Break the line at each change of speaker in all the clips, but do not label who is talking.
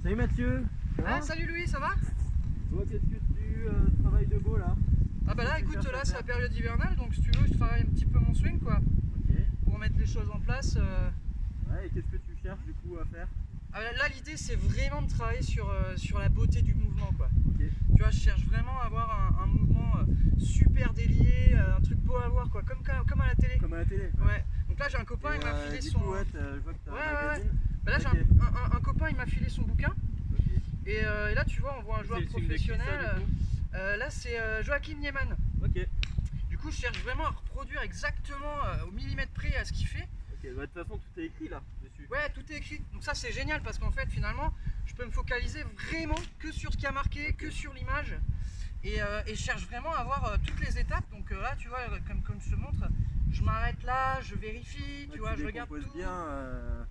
Salut Mathieu.
Ah, salut Louis, ça va?
Toi, qu'est-ce que tu travailles de beau là?
Ah bah là écoute, là c'est la période hivernale, donc si tu veux je travaille un petit peu mon swing quoi.
Ok.
Pour mettre les choses en place.
Ouais, et qu'est-ce que tu cherches du coup à faire?
Ah, là l'idée c'est vraiment de travailler sur la beauté du mouvement quoi.
Ok.
Tu vois, je cherche vraiment à avoir un mouvement super délié, un truc beau à voir quoi, comme à la télé.
Comme à la télé?
Ouais. Donc là j'ai un copain, il m'a filé son...
Ouais, je vois que t'as un magazine.
Bah là
okay.
j'ai un copain, il m'a filé son bouquin.
Okay.
Et là tu vois, on voit un joueur professionnel. Là c'est Joachim Niemann.
Ok.
Du coup je cherche vraiment à reproduire exactement au millimètre près à ce qu'il fait.
Ok, bah, de toute façon tout est écrit là dessus.
Ouais, tout est écrit. Donc ça c'est génial parce qu'en fait finalement je peux me focaliser vraiment que sur ce qui a marqué, que sur l'image. Et je cherche vraiment à voir toutes les étapes. Donc là tu vois, comme je te montre, je m'arrête là, je vérifie, tu vois, je regarde tout.
Bien,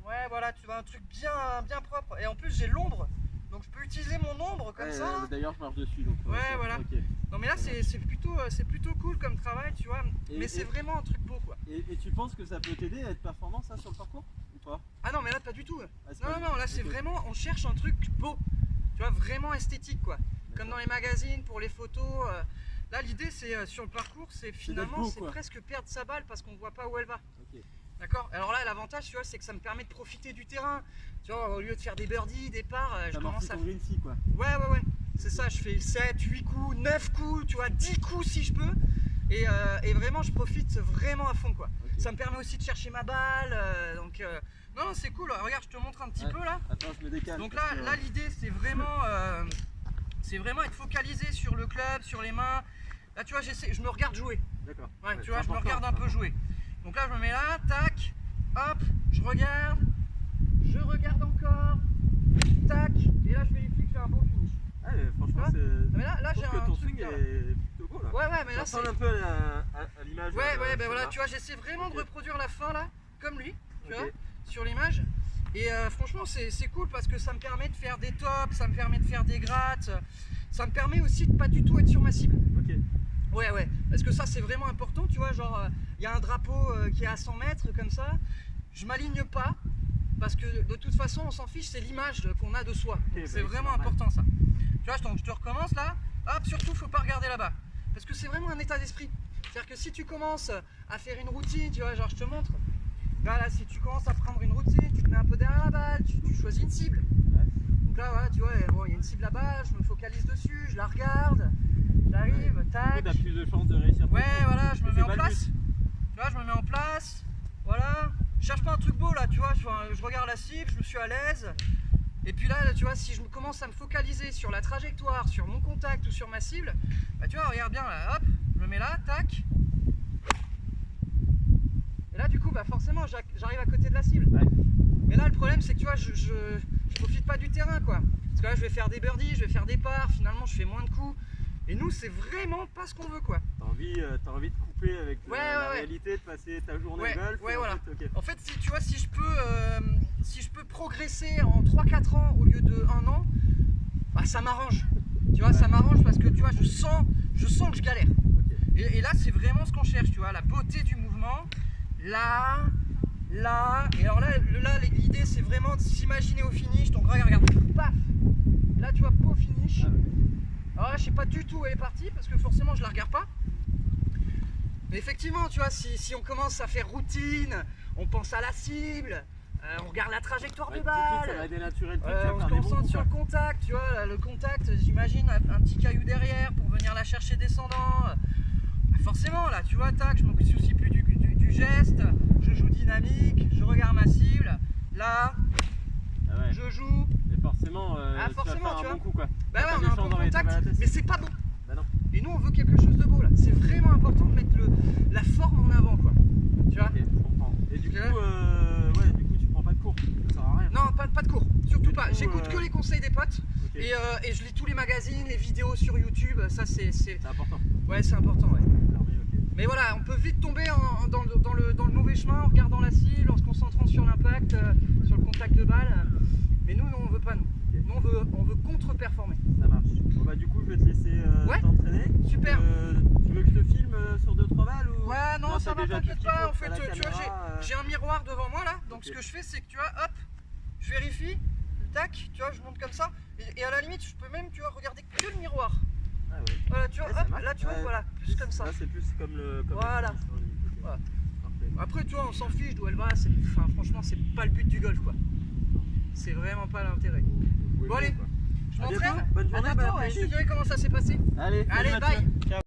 Ouais voilà, tu vois, un truc bien propre. Et en plus j'ai l'ombre. Donc je peux utiliser mon ombre comme ça.
D'ailleurs je marche dessus donc.
Ouais voilà. Okay. Non mais là c'est plutôt cool comme travail tu vois. Mais c'est vraiment un truc beau quoi.
Et tu penses que ça peut t'aider à être performant ça sur le parcours ou pas?
Ah non mais là pas du tout.
Ah,
non là c'est vraiment, on cherche un truc beau. Tu vois, vraiment esthétique quoi. Comme dans les magazines pour les photos. Là l'idée c'est sur le parcours, c'est finalement c'est presque perdre sa balle parce qu'on voit pas où elle va.
Okay.
D'accord. Alors là l'avantage tu vois c'est que ça me permet de profiter du terrain. Tu vois, au lieu de faire des birdies, des parts, je commence à...
quoi.
Ouais. C'est ça, je fais 7, 8 coups, 9 coups, tu vois, 10 coups si je peux. Et vraiment je profite vraiment à fond quoi. Okay. Ça me permet aussi de chercher ma balle. Non c'est cool, regarde je te montre un petit peu là.
Attends, je me décale.
Donc là l'idée c'est vraiment être focalisé sur le club, sur les mains. Là tu vois je me regarde jouer.
D'accord.
Ouais, tu vois je me regarde un peu jouer. Donc là je me mets là, tac, hop, je regarde encore, tac, et là je vérifie que j'ai un bon finish.
Ah mais franchement c'est...
Mais là j'ai un
ton swing est plutôt beau là.
Ouais mais là c'est...
un peu à l'image.
Ouais ben voilà, tu vois j'essaie vraiment de reproduire la fin là, comme lui, tu vois, sur l'image. Et franchement c'est cool parce que ça me permet de faire des tops, ça me permet de faire des grattes, ça me permet aussi de pas du tout être sur ma cible.
Ok.
Ouais, parce que ça c'est vraiment important, tu vois, genre il y a un drapeau qui est à 100 mètres comme ça, je m'aligne pas. Parce que de toute façon on s'en fiche, c'est l'image qu'on a de soi. C'est vraiment important ça. Tu vois, je te recommence là. Hop, surtout faut pas regarder là-bas. Parce que c'est vraiment un état d'esprit. C'est-à-dire que si tu commences à faire une routine, tu vois, genre je te montre. Là, si tu commences à prendre une routine, tu te mets un peu derrière la balle, tu choisis une cible. Donc là, voilà, tu vois, il y a une cible là-bas, je me focalise dessus, je la regarde, j'arrive, tac.
Tu as plus de chances de réussir.
Ouais, voilà, je me mets en place. Tu vois, je me mets en place. Voilà. Je cherche pas un truc beau là, tu vois, je regarde la cible, je me suis à l'aise. Et puis là, tu vois, si je commence à me focaliser sur la trajectoire, sur mon contact ou sur ma cible, bah tu vois, regarde bien là, hop, je me mets là, tac. Et là, du coup, bah forcément, j'arrive à côté de la cible. Ouais. Mais là, le problème, c'est que tu vois, je profite pas du terrain, quoi. Parce que là, je vais faire des birdies, je vais faire des parts, finalement, je fais moins de coups. Et nous, c'est vraiment pas ce qu'on veut, quoi.
T'as envie de couper avec la réalité, de passer ta journée golf.
Ouais, voilà. En fait, si je peux progresser en 3-4 ans au lieu de 1 an, bah, ça m'arrange. Tu vois, ça m'arrange parce que tu vois, je sens que je galère. Okay. Et là, c'est vraiment ce qu'on cherche, tu vois, la beauté du mouvement. Là. Et alors là l'idée, c'est vraiment de s'imaginer au finish. Donc regarde, paf. Là, tu vois, pas au finish. Alors là, je sais pas du tout où elle est partie parce que forcément je la regarde pas. Mais effectivement, tu vois, si on commence à faire routine, on pense à la cible, on regarde la trajectoire de balle, on se concentre sur le contact, tu vois, là, le contact, j'imagine un petit caillou derrière pour venir la chercher descendant. Bah forcément, là, tu vois, tac, je me soucie plus du geste, je joue dynamique, je regarde ma cible, là, je joue.
Et forcément,
tu vas faire
un bon coup, quoi.
Bah ouais, on a un bon contact, mais c'est pas beau. Bah non. Et nous, on veut quelque chose de beau, là. C'est vraiment important de mettre la forme en avant, quoi. Tu vois.
Ok, je comprends. Et du coup, tu prends pas de cours. Ça sert à rien.
Non, pas de cours. Surtout pas. J'écoute que les conseils des potes. Okay. Et je lis tous les magazines, les vidéos sur YouTube. Ça, c'est
important.
Ouais, c'est important, ouais. Mais voilà, on peut vite tomber dans le mauvais chemin en regardant la cible, en se concentrant sur l'impact, sur le contact de balle. Mais nous on veut pas, nous.
Ok.
Nous on veut contre-performer.
Ça marche. Bon bah du coup je vais te laisser
Ouais.
t'entraîner.
Super.
Tu veux que je te filme sur 2-3 balles ou...
Ouais, non, ça
t'as
va,
déjà
t'inquiète
tout ce qu'il
pas.
faut,
En fait,
t'as la
tu vois,
caméra,
j'ai un miroir devant moi là. Donc
Ok.
ce que je fais, c'est que tu vois, hop, je vérifie, tac, tu vois, je monte comme ça. Et à la limite, je peux même, tu vois, regarder que le miroir.
Ah ouais.
Voilà, tu vois,
Ouais, ça
hop,
marche.
là, tu vois,
Ouais.
voilà, plus comme ça.
Là c'est plus comme le... Comme
Voilà.
le sur lui. Ok.
Voilà.
Parfait.
Après, tu vois, on s'en fiche d'où elle va. Enfin, franchement, c'est pas le but du golf, quoi. C'est vraiment pas l'intérêt.
Vous pouvez
Bon, allez.
quoi.
Je
À
m'entraîne.
bientôt. Bonne journée,
À
bon
bientôt, et je te
après-midi.
dirai comment ça s'est passé.
Allez,
Allez,
salut,
bye.
Mathieu. Ciao.